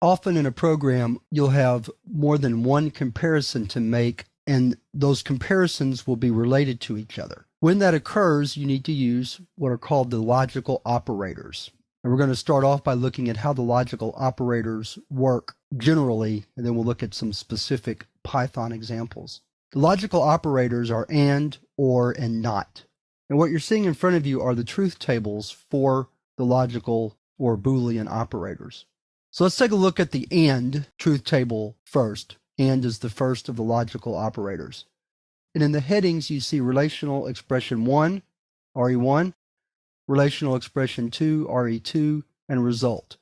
Often in a program, you'll have more than one comparison to make, and those comparisons will be related to each other. When that occurs, you need to use what are called the logical operators. And we're going to start off by looking at how the logical operators work generally, and then we'll look at some specific Python examples. The logical operators are and, or, and not. And what you're seeing in front of you are the truth tables for the logical or Boolean operators. So let's take a look at the AND truth table first. AND is the first of the logical operators. And in the headings, you see relational expression 1, RE1, relational expression 2, RE2, and result.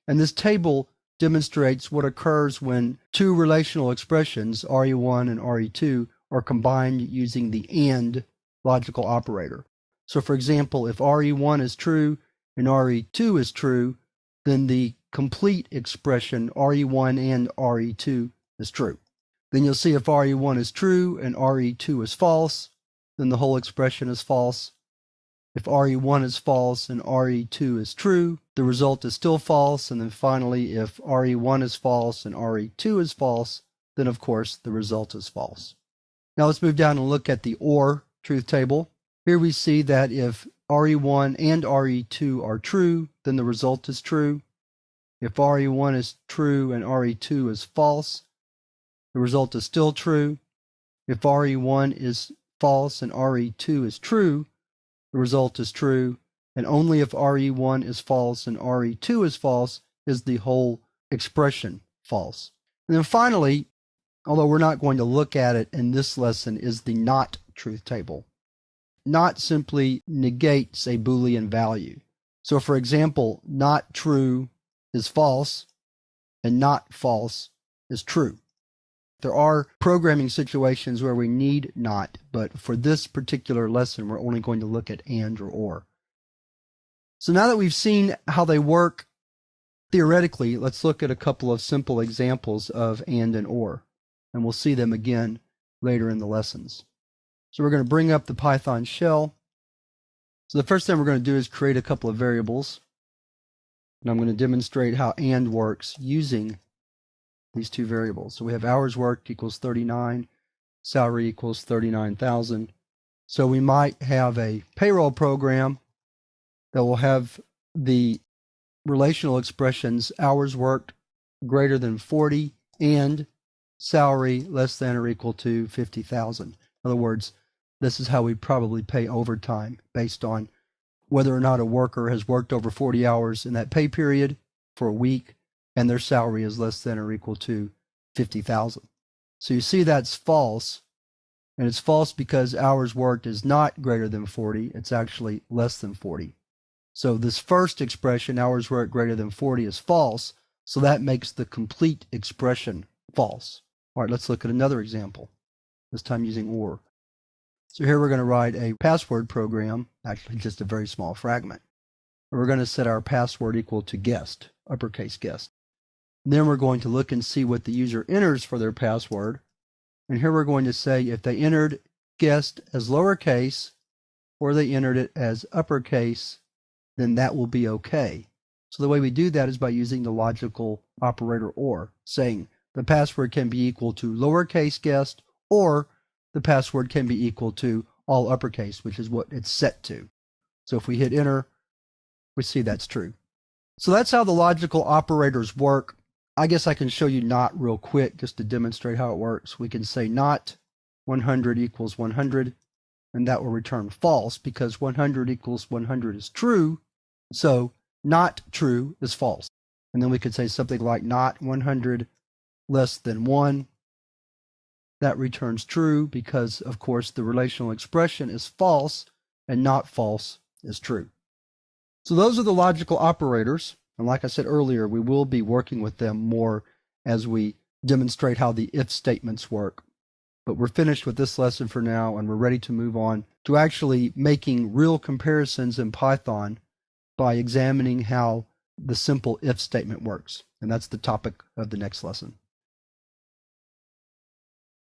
And this table demonstrates what occurs when two relational expressions, RE1 and RE2, are combined using the AND logical operator. So for example, if RE1 is true and RE2 is true, then the complete expression RE1 and RE2 is true. Then you'll see if RE1 is true and RE2 is false, then the whole expression is false. If RE1 is false and RE2 is true, the result is still false. And then finally, if RE1 is false and RE2 is false, then of course the result is false. Now let's move down and look at the OR truth table. Here we see that if RE1 and RE2 are true, then the result is true. If RE1 is true and RE2 is false, the result is still true. If RE1 is false and RE2 is true, the result is true. And only if RE1 is false and RE2 is false is the whole expression false. And then finally, although we're not going to look at it in this lesson, is the NOT truth table. NOT simply negates a Boolean value. So for example, not true is false and not false is true. There are programming situations where we need not, but for this particular lesson, we're only going to look at and or. So now that we've seen how they work theoretically, let's look at a couple of simple examples of and or, and we'll see them again later in the lessons. So we're going to bring up the Python shell. So the first thing we're going to do is create a couple of variables. And I'm going to demonstrate how AND works using these two variables. So we have hours worked equals 39, salary equals 39,000. So we might have a payroll program that will have the relational expressions hours worked greater than 40 and salary less than or equal to 50,000. In other words, this is how we probably pay overtime based on whether or not a worker has worked over 40 hours in that pay period for a week and their salary is less than or equal to 50,000. So you see that's false, and it's false because hours worked is not greater than 40, it's actually less than 40. So this first expression, hours worked greater than 40, is false, so that makes the complete expression false. All right, let's look at another example, this time using OR. So here we're going to write a password program, actually just a very small fragment. And we're going to set our password equal to guest, uppercase guest. And then we're going to look and see what the user enters for their password. And here we're going to say if they entered guest as lowercase or they entered it as uppercase, then that will be okay. So the way we do that is by using the logical operator OR, saying the password can be equal to lowercase guest or the password can be equal to all uppercase, which is what it's set to. So if we hit enter, we see that's true. So that's how the logical operators work. I guess I can show you not real quick just to demonstrate how it works. We can say not 100 equals 100, and that will return false because 100 equals 100 is true. So not true is false. And then we could say something like not 100 less than 1. That returns true because, of course, the relational expression is false and not false is true. So those are the logical operators. And like I said earlier, we will be working with them more as we demonstrate how the if statements work. But we're finished with this lesson for now, and we're ready to move on to actually making real comparisons in Python by examining how the simple if statement works. And that's the topic of the next lesson.